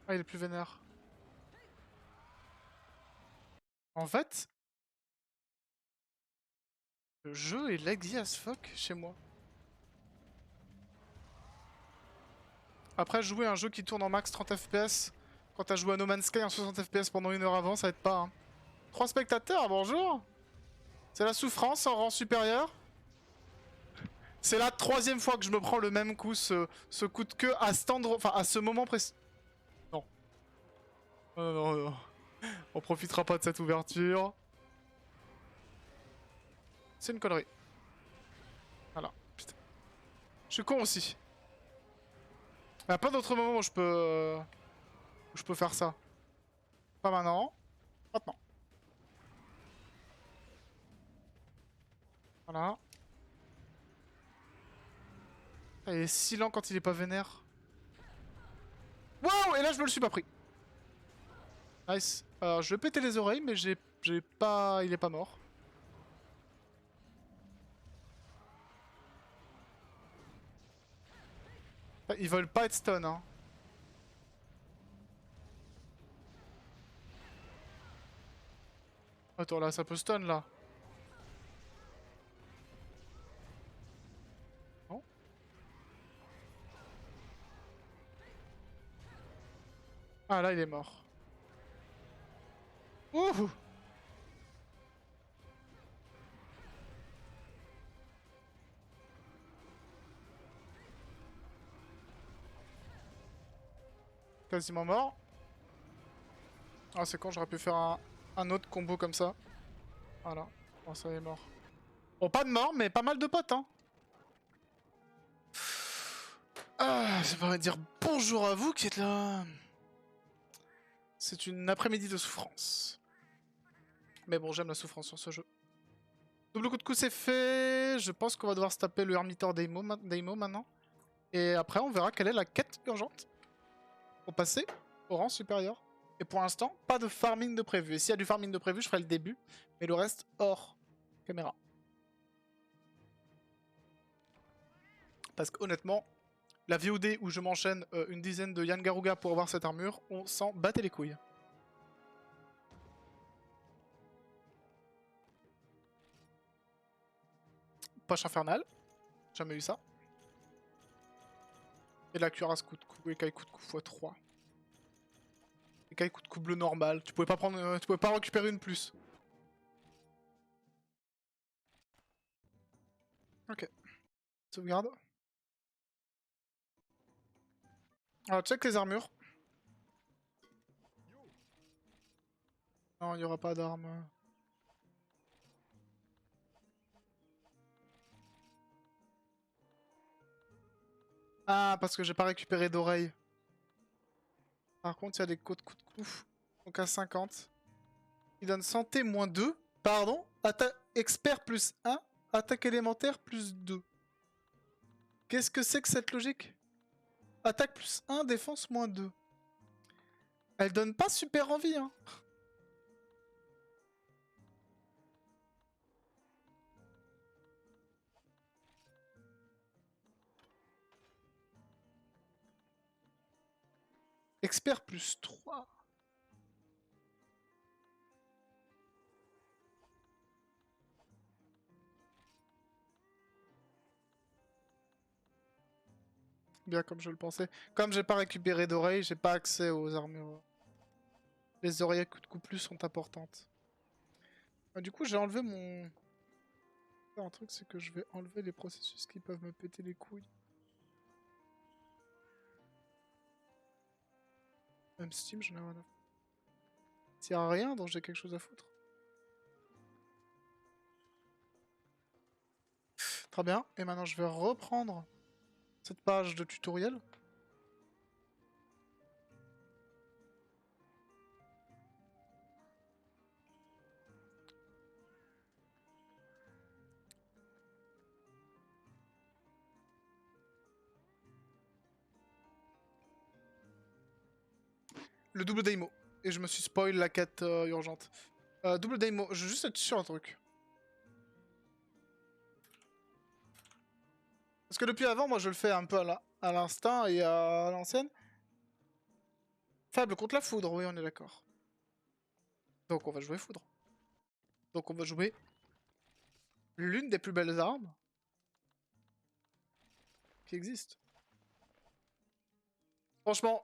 Ah, il est plus vénère. En fait, le jeu est laggy as fuck chez moi. Après, jouer à un jeu qui tourne en max 30 FPS, quand t'as joué à No Man's Sky en 60 FPS pendant 1 heure avant, ça aide pas. Hein. 3 spectateurs, bonjour. C'est la souffrance en rang supérieur. C'est la 3e fois que je me prends le même coup, ce coup de queue à cet endroit, enfin à ce moment précis. Non. Non, non, non. On profitera pas de cette ouverture. C'est une connerie. Voilà. Putain. Je suis con aussi. Il n'y a pas d'autre moment où je peux faire ça. Pas maintenant. Maintenant. Voilà. Il est si lent quand il est pas vénère. Waouh! Et là, je me le suis pas pris. Nice. Alors, je vais péter les oreilles, mais j'ai pas... Il est pas mort. Ils veulent pas être stun, hein. Attends, là, ça peut stun, là. Non? Ah, là, il est mort. Ouh! Quasiment mort. Ah, c'est con, j'aurais pu faire un autre combo comme ça. Voilà. Bon, ça est mort. Bon, pas de mort, mais pas mal de potes, hein. Ah, ça paraît dire bonjour à vous qui êtes là. C'est une après-midi de souffrance. Mais bon, j'aime la souffrance sur ce jeu. Double coup de coup, c'est fait. Je pense qu'on va devoir se taper le Hermitor Deimo maintenant. Et après, on verra quelle est la quête urgente pour passer au rang supérieur. Et pour l'instant, pas de farming de prévu. Et s'il y a du farming de prévu, je ferai le début. Mais le reste, hors caméra. Parce qu'honnêtement, la VOD où je m'enchaîne une dizaine de Yann Garuga pour avoir cette armure, on s'en battait les couilles. Poche infernale. Jamais eu ça. Et la cuirasse coup de coup, écaille coup de coup x3. Écaille coup de coup bleu normal. Tu pouvais pas prendre, tu pouvais pas récupérer une plus. Ok. Sauvegarde. Alors check les armures. Non, il n'y aura pas d'armes. Ah, parce que j'ai pas récupéré d'oreille. Par contre, il y a des coups de coup. Donc à 50. Il donne santé moins 2. Pardon. Attaque expert plus 1. Attaque élémentaire plus 2. Qu'est-ce que c'est que cette logique? Attaque plus 1, défense moins 2. Elle donne pas super envie, hein. Expert plus 3. Bien comme je le pensais. Comme j'ai pas récupéré d'oreilles, j'ai pas accès aux armures. Les oreilles à coup de coup plus sont importantes. Ah, du coup, j'ai enlevé mon... Un truc, c'est que je vais enlever les processus qui peuvent me péter les couilles. Même Steam, j'en ai rien à foutre. S'il y a rien dont j'ai quelque chose à foutre. Très bien. Et maintenant, je vais reprendre cette page de tutoriel. Le double Daimo. Et je me suis spoil la quête urgente. Double Daimo, je veux juste être sûr un truc. Parce que depuis avant, moi je le fais un peu à l'instinct et à l'ancienne. Faible contre la foudre, oui, on est d'accord. Donc on va jouer foudre. Donc on va jouer l'une des plus belles armes qui existent. Franchement,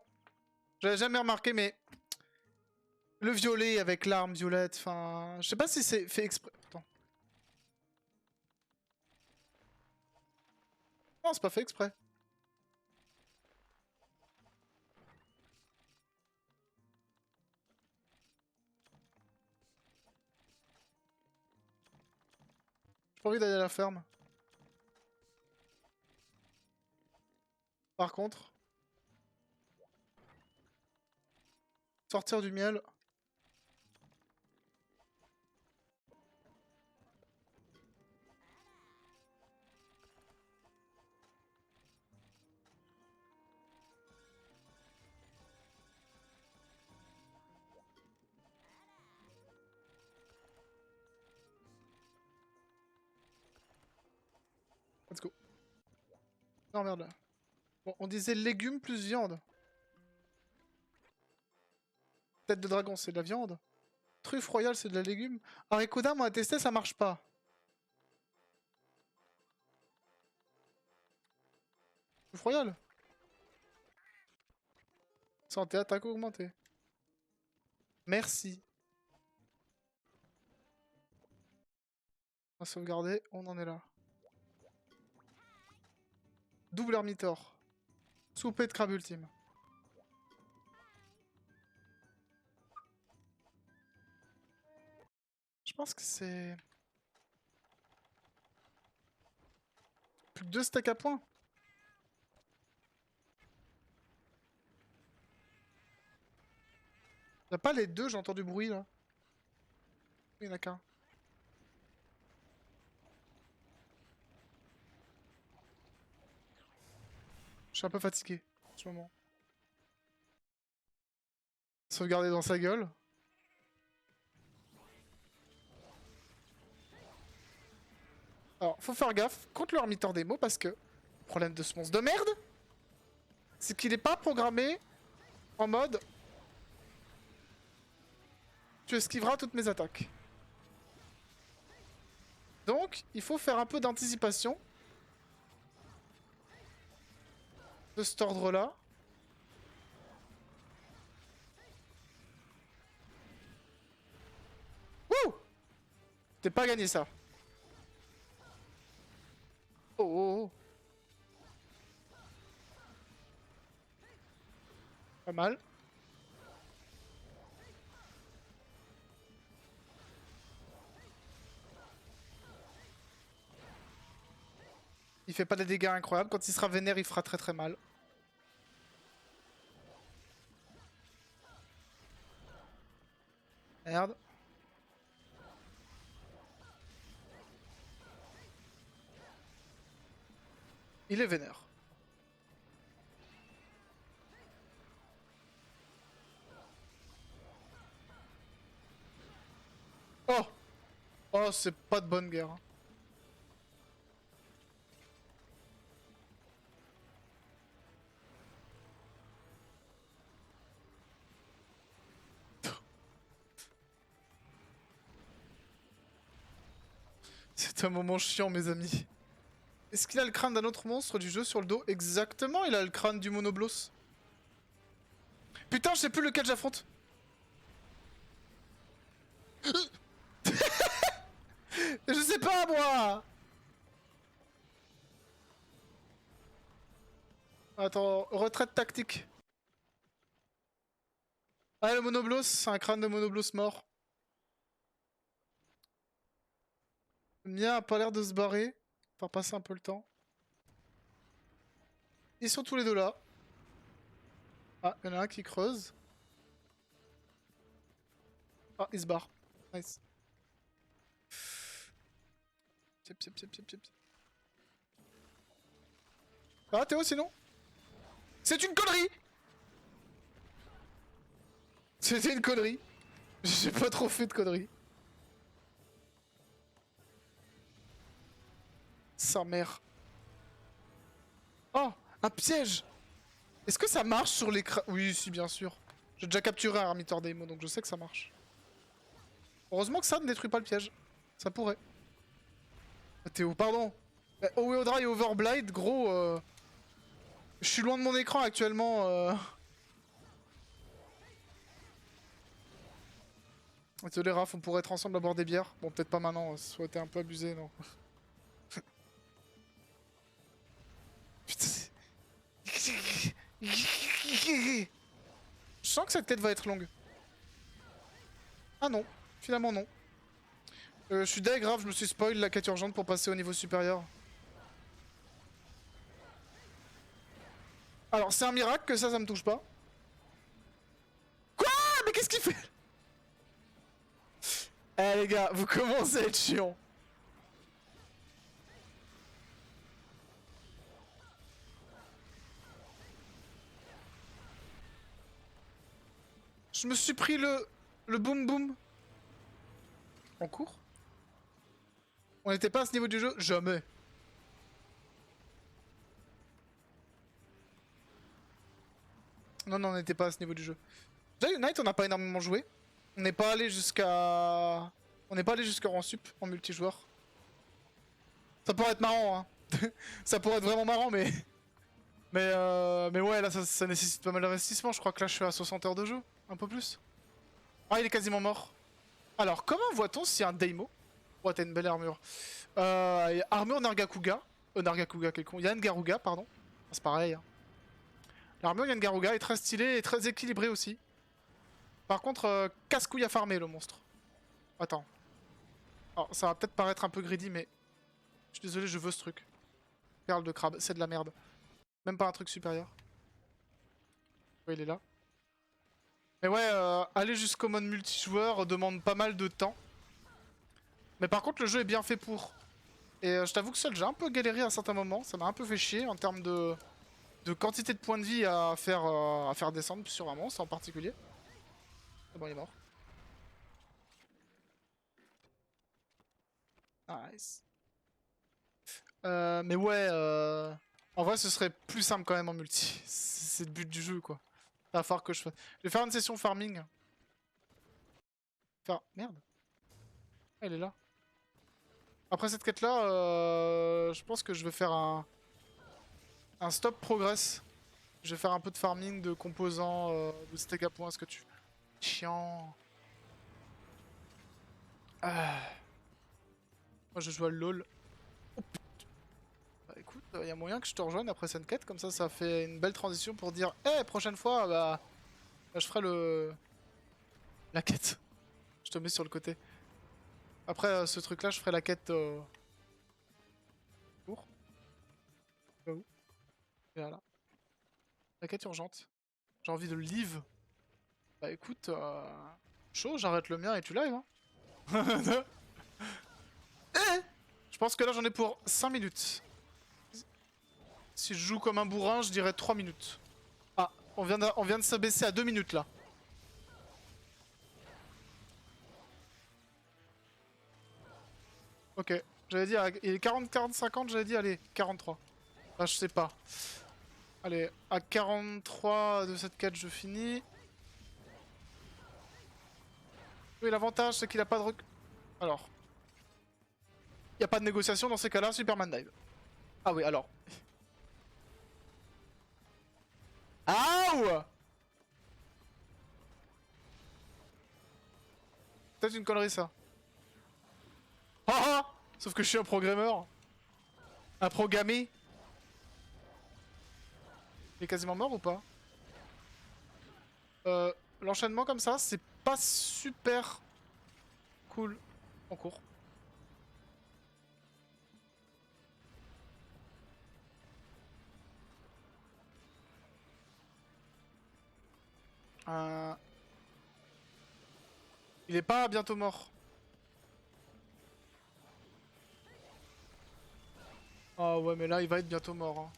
j'avais jamais remarqué, mais le violet avec l'arme violette, enfin... Je sais pas si c'est fait exprès. Attends. Non, c'est pas fait exprès. J'ai pas envie d'aller à la ferme. Par contre, sortir du miel. Let's go. Non, merde. Bon, on disait légumes plus viande. Tête de dragon, c'est de la viande. Truffe royale, c'est de la légume. Haricot d'âme, on a testé, ça marche pas. Truffe royale. Santé, attaque augmentée. Merci. On va sauvegarder, on en est là. Double ermitor. Soupé de crabe ultime. Je pense que c'est... Plus que 2 stacks à points. Y'a pas les deux, j'entends du bruit là. Il y en a qu'un. Je suis un peu fatigué en ce moment. Sauvegarder dans sa gueule. Alors, faut faire gaffe contre le Hermitor démo parce que... Le problème de ce monstre de merde, c'est qu'il est pas programmé en mode... Tu esquiveras toutes mes attaques. Donc, il faut faire un peu d'anticipation. De cet ordre-là. Wouh! T'es pas gagné ça. Oh, oh, oh. Pas mal. Il fait pas des dégâts incroyables. Quand il sera vénère, il fera très très mal. Merde. Il est vénère. Oh! Oh, c'est pas de bonne guerre. C'est un moment chiant, mes amis. Est-ce qu'il a le crâne d'un autre monstre du jeu sur le dos? Exactement, il a le crâne du Monoblos. Putain, je sais plus lequel j'affronte. Je sais pas, moi. Attends, retraite tactique. Ah, le Monoblos, c'est un crâne de Monoblos mort. Mia a pas l'air de se barrer. Faire passer un peu le temps. Ils sont tous les deux là. Ah, il y en a un qui creuse. Ah, il se barre. Nice. Tip, tip, tip, tip, tip. Ah, Théo, sinon? C'est une connerie! C'était une connerie. J'ai pas trop fait de conneries. Sa mère. Oh, un piège! Est-ce que ça marche sur les Oui, si, bien sûr. J'ai déjà capturé un Hermitor Daemon, donc je sais que ça marche. Heureusement que ça ne détruit pas le piège. Ça pourrait. Ah, Théo, pardon. Oweodra et Overblade, gros... Je suis loin de mon écran actuellement. Désolé Raph, on pourrait être ensemble à boire des bières. Bon, peut-être pas maintenant, ça aurait été un peu abusé, non. Je sens que cette quête va être longue. Ah non, finalement non. Je suis deg, grave, je me suis spoil la quête urgente pour passer au niveau supérieur. Alors c'est un miracle que ça me touche pas. Quoi? Mais qu'est-ce qu'il fait? Eh les gars, vous commencez à être chiant. Je me suis pris le boum boum. En cours? On n'était pas à ce niveau du jeu? Jamais. Non, non, on n'était pas à ce niveau du jeu. Déjà, Unite, on n'a pas énormément joué. On n'est pas allé jusqu'à... On n'est pas allé jusqu'à rang sup en multijoueur. Ça pourrait être marrant, hein. Ça pourrait être vraiment marrant, mais... Mais ouais, là, ça nécessite pas mal d'investissement. Je crois que là, je suis à 60 heures de jeu. Un peu plus. Ah, il est quasiment mort. Alors, comment voit-on si un Deimo... Oh, t'as une belle armure. Armure Nargacuga. Nargacuga, quel con. Yann Garuga, pardon. C'est pareil. Hein. L'armure Yann Garuga est très stylée et très équilibrée aussi. Par contre, casse-couille à farmer le monstre. Attends. Alors, ça va peut-être paraître un peu greedy, mais... Je suis désolé, je veux ce truc. Perle de crabe, c'est de la merde. Même pas un truc supérieur. Ouais, il est là. Mais ouais, aller jusqu'au mode multijoueur demande pas mal de temps. Mais par contre, le jeu est bien fait pour. Et je t'avoue que seul, j'ai un peu galéré à certains moments. Ça m'a un peu fait chier en termes de quantité de points de vie à faire descendre sur un monstre en particulier. C'est bon, il est mort. Nice. Mais ouais, en vrai, ce serait plus simple quand même en multi. C'est le but du jeu, quoi. Il va falloir que je fasse. Je vais faire une session farming. Merde. Ah, elle est là. Après cette quête-là, je pense que je vais faire un stop progress. Je vais faire un peu de farming de composants, de steak à points, ce que tu... Chiant. Ah. Moi, je joue à LoL. Oh, putain. Bah écoute, y a moyen que je te rejoigne après cette quête, comme ça fait une belle transition pour dire « Eh, prochaine fois, bah, je ferai la quête. » Je te mets sur le côté. Après ce truc-là, je ferai la quête... Pour. Là où. Et voilà. La quête urgente. J'ai envie de live. Bah écoute, chaud, j'arrête le mien et tu live, hein. Eh, je pense que là j'en ai pour 5 minutes. Si je joue comme un bourrin, je dirais 3 minutes. Ah, on vient de s'abaisser à 2 minutes là. Ok, j'avais dit, il est 40-50, j'avais dit, allez, 43. Ah, je sais pas. Allez, à 43 de cette quête, je finis. Oui, l'avantage, c'est qu'il a pas de Alors. Il n'y a pas de négociation dans ces cas-là, Superman dive. Ah oui, alors. Aouh! Peut-être une connerie, ça. Ah ah! Sauf que je suis un programmeur. Un programmé. Il est quasiment mort ou pas? L'enchaînement comme ça, c'est pas super cool en cours. Il est pas bientôt mort. Ah ouais, mais là, il va être bientôt mort. Hein.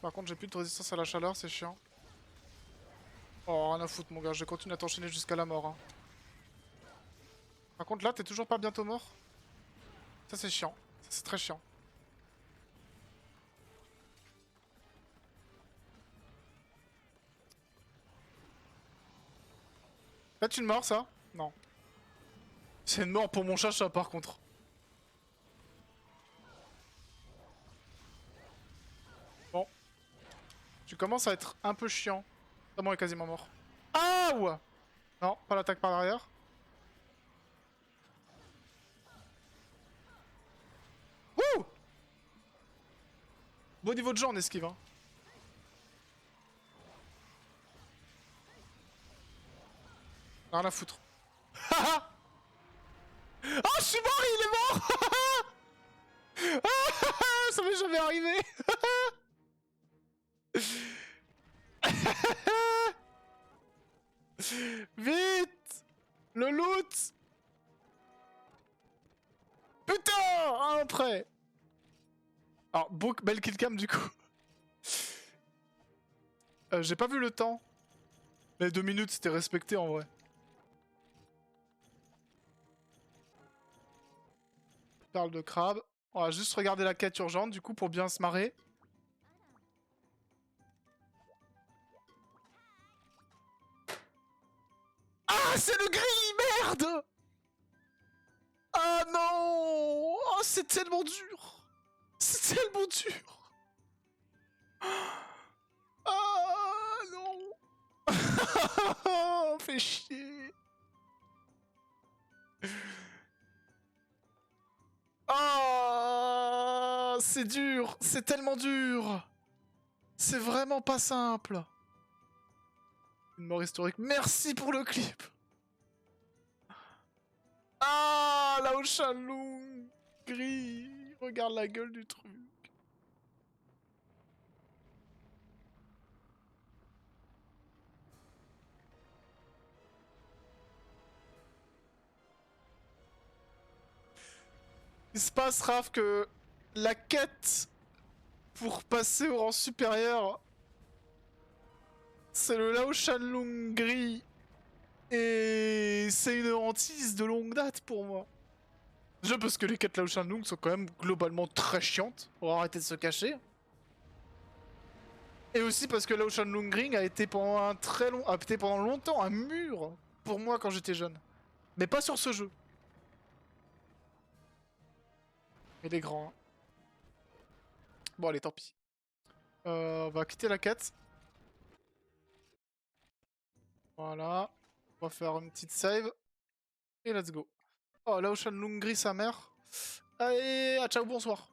Par contre, j'ai plus de résistance à la chaleur, c'est chiant. Oh, rien à foutre, mon gars. Je continue à t'enchaîner jusqu'à la mort. Hein. Par contre, là, t'es toujours pas bientôt mort. Ça, c'est chiant. Ça, c'est très chiant. C'est une mort, ça? Non. C'est une mort pour mon chacha, par contre. Bon. Tu commences à être un peu chiant. Vraiment, il est quasiment mort. Ah ouais. Non, pas l'attaque par l'arrière. Bon niveau de jeu en esquive, hein. Rien à foutre. Oh, je suis mort, il est mort. Ça m'est jamais arrivé. Vite. Le loot. Putain, un prêt. Alors, belle killcam du coup. J'ai pas vu le temps. Mais 2 minutes, c'était respecté en vrai. Perle de crabe. On va juste regarder la quête urgente du coup pour bien se marrer. Ah, c'est le gris, merde. Ah non. Oh, c'est tellement dur. C'est tellement dur. Ah non. Fais chier. Ah, c'est dur. C'est tellement dur. C'est vraiment pas simple. Une mort historique. Merci pour le clip. Ah, là au Shanlong gris. Regarde la gueule du truc. Il se passe, Raph, que la quête pour passer au rang supérieur, c'est le Lao Shanlong gris. Et c'est une hantise de longue date pour moi. Déjà parce que les quêtes Lao Shanlong sont quand même globalement très chiantes. On va arrêter de se cacher. Et aussi parce que Lao Shanlong Gris a été pendant pendant longtemps un mur pour moi quand j'étais jeune. Mais pas sur ce jeu. Il est grand. Hein. Bon allez, tant pis. On va quitter la quête. Voilà. On va faire une petite save. Et let's go. Oh, Lao Shanlong Gris sa mère. Allez, à ciao, bonsoir.